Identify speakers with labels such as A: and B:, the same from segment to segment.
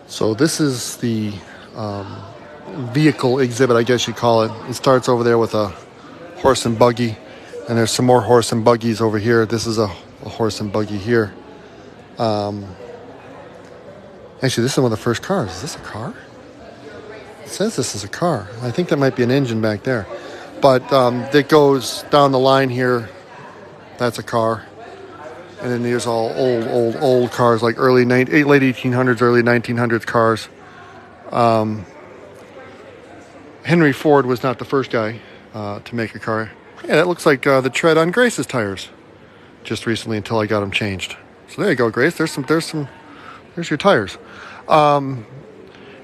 A: So this is the vehicle exhibit, I guess you'd call it. It starts over there with a horse and buggy, and there's some more horse and buggies over here. This is a horse and buggy here. Actually, this is one of the first cars. Is this a car? It says this is a car. I think that might be an engine back there. But it goes down the line here. That's a car. And then there's all old cars, like late 1800s, early 1900s cars. Henry Ford was not the first guy to make a car. Yeah, that looks like the tread on Grace's tires just recently until I got them changed. So there you go, Grace. There's your tires.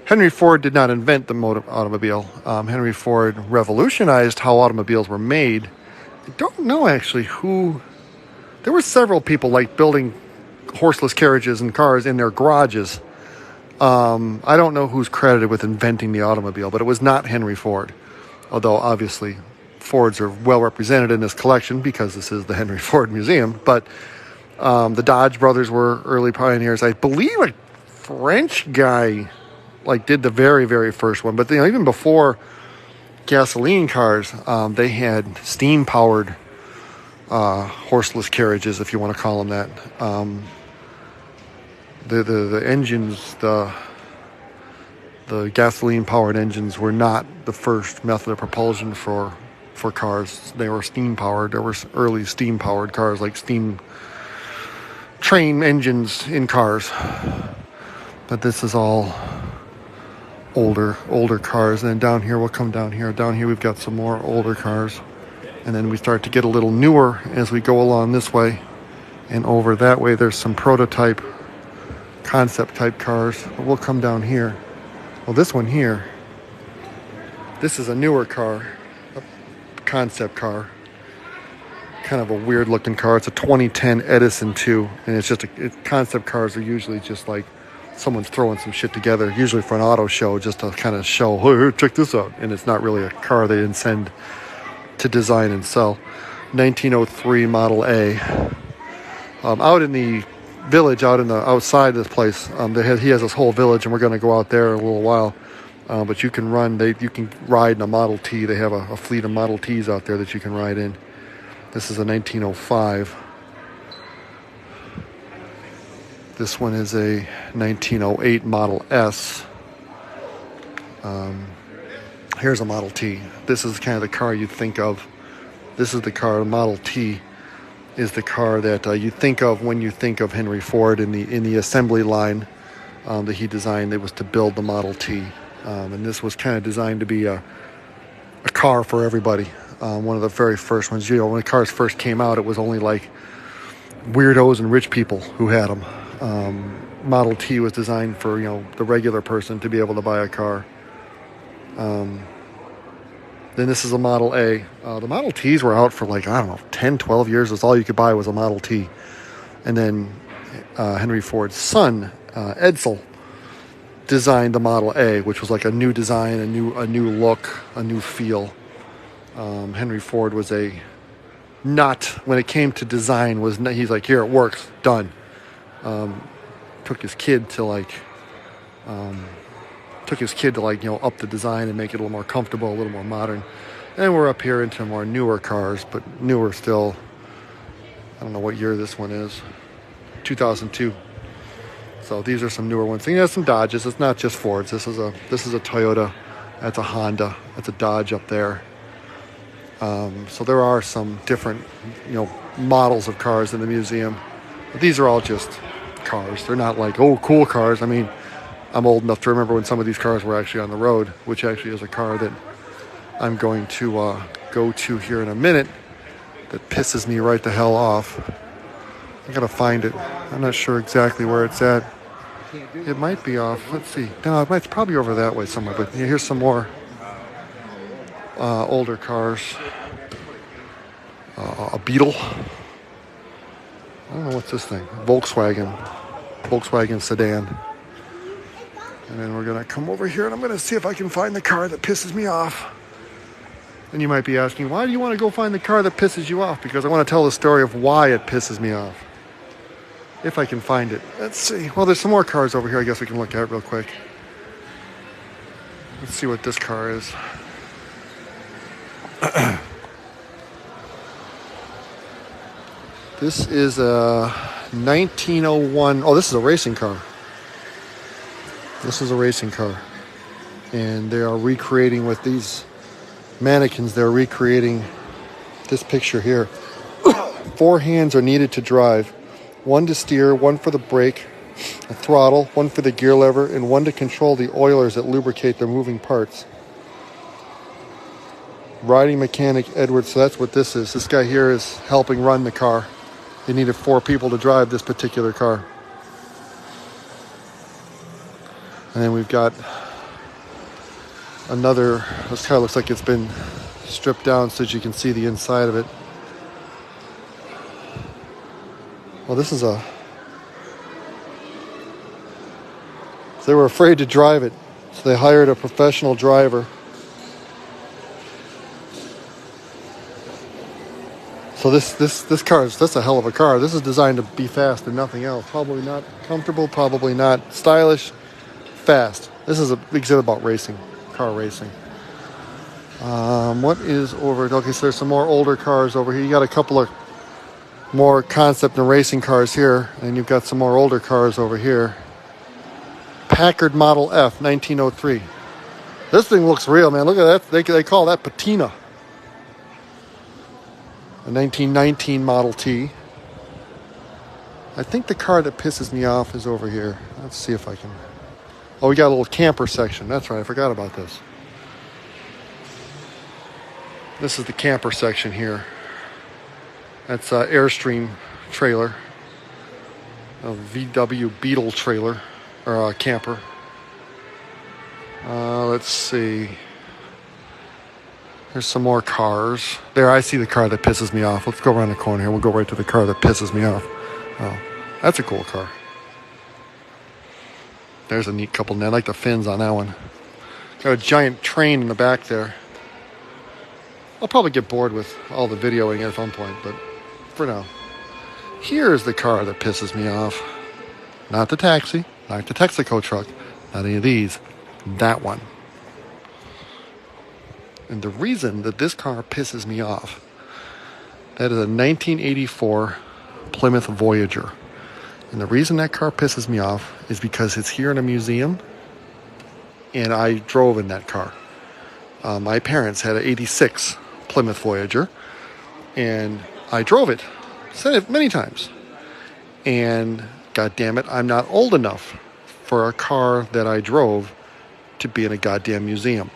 A: Henry Ford did not invent the automobile. Henry Ford revolutionized how automobiles were made. I don't know actually who. There were several people like building horseless carriages and cars in their garages. I don't know who's credited with inventing the automobile, but it was not Henry Ford. Although obviously Fords are well represented in this collection because this is the Henry Ford Museum. But the Dodge brothers were early pioneers. I believe a French guy did the very, very first one. But even before gasoline cars, they had steam-powered horseless carriages, if you want to call them that. The engines, the gasoline-powered engines were not the first method of propulsion for cars. They were steam-powered. There were early steam-powered cars, like steam train engines in cars. But this is all older cars. And then down here, we'll come down here. Down here, we've got some more older cars. And then we start to get a little newer as we go along this way. And over that way, there's some prototype, concept-type cars. But we'll come down here. Well, this one here, this is a newer car, a concept car. Kind of a weird-looking car. It's a 2010 Edison 2. And it's just concept cars are usually just like someone's throwing some shit together, usually for an auto show, just to kind of show, hey, check this out. And it's not really a car they intend to design and sell. 1903 Model A. Out in the village, outside this place, he has this whole village, and we're going to go out there in a little while. But you can ride in a Model T. They have a fleet of Model Ts out there that you can ride in. This is a 1905. This one is a 1908 Model S. Here's a Model T. This is kind of the car you think of. This is the car, the Model T is the car that you think of when you think of Henry Ford in the assembly line that he designed. It was to build the Model T. And this was kind of designed to be a car for everybody. One of the very first ones. When the cars first came out, it was only like weirdos and rich people who had them. Model T was designed for, the regular person to be able to buy a car. Then this is a Model A. The Model Ts were out for 10, 12 years. That's all you could buy was a Model T. And then Henry Ford's son, Edsel, designed the Model A, which was like a new design, a new look, a new feel. Henry Ford was when it came to design, he's like, here, it works, done. Took his kid to up the design and make it a little more comfortable, a little more modern. And we're up here into more newer cars, but newer still. I don't know what year this one is. 2002. So these are some newer ones. And some Dodges. It's not just Fords. This is a Toyota. That's a Honda. That's a Dodge up there. So there are some different, models of cars in the museum. But these are all just cars. They're not like, oh, cool cars. I mean, I'm old enough to remember when some of these cars were actually on the road, which actually is a car that I'm going to go to here in a minute that pisses me right the hell off. I gotta find it. I'm not sure exactly where it's at. It might be off. Let's see. No, it's probably over that way somewhere. But here's some more older cars. A Beetle. I don't know what's this thing. Volkswagen sedan. And then we're going to come over here and I'm going to see if I can find the car that pisses me off. And you might be asking, why do you want to go find the car that pisses you off? Because I want to tell the story of why it pisses me off. If I can find it. Let's see. Well, there's some more cars over here I guess we can look at real quick. Let's see what this car is. This is a 1901. Oh, this is a racing car. This is a racing car. And they are recreating with these mannequins, they're recreating this picture here. 4 hands are needed to drive. 1 to steer, 1 for the brake, a throttle, 1 for the gear lever, and 1 to control the oilers that lubricate the moving parts. Riding mechanic Edward, so that's what this is. This guy here is helping run the car. They needed 4 people to drive this particular car. And then we've got another, this car looks like it's been stripped down so that you can see the inside of it. Well, this is a, they were afraid to drive it, so they hired a professional driver. So this car that's a hell of a car. This is designed to be fast and nothing else. Probably not comfortable, probably not stylish, fast. This is an exhibit about racing, car racing. What is over? Okay, so there's some more older cars over here. You got a couple of more concept and racing cars here, and you've got some more older cars over here. Packard Model F, 1903. This thing looks real, man. Look at that. They call that patina. A 1919 Model T. I think the car that pisses me off is over here. Let's see if I can. Oh, we got a little camper section. That's right. I forgot about this. This is the camper section here. That's Airstream trailer. A VW Beetle trailer. Or a camper. Let's see. There's some more cars. There, I see the car that pisses me off. Let's go around the corner here. We'll go right to the car that pisses me off. Oh, that's a cool car. There's a neat couple. I like the fins on that one. Got a giant train in the back there. I'll probably get bored with all the videoing at some point, but for now. Here's the car that pisses me off. Not the taxi, not the Texaco truck, not any of these. That one. And the reason that this car pisses me off, that is a 1984 Plymouth Voyager. And the reason that car pisses me off is because it's here in a museum, and I drove in that car. My parents had an 86 Plymouth Voyager, and I drove it. Said it many times. And God damn it, I'm not old enough for a car that I drove to be in a goddamn museum.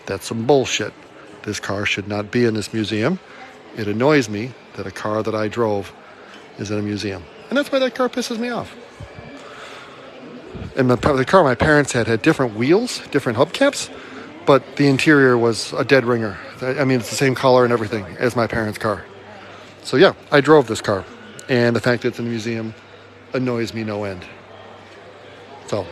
A: That's some bullshit. This car should not be in this museum. It annoys me that a car that I drove is in a museum. And that's why that car pisses me off. And the car my parents had different wheels, different hubcaps, but the interior was a dead ringer. I mean, it's the same color and everything as my parents' car. So yeah, I drove this car. And the fact that it's in a museum annoys me no end. So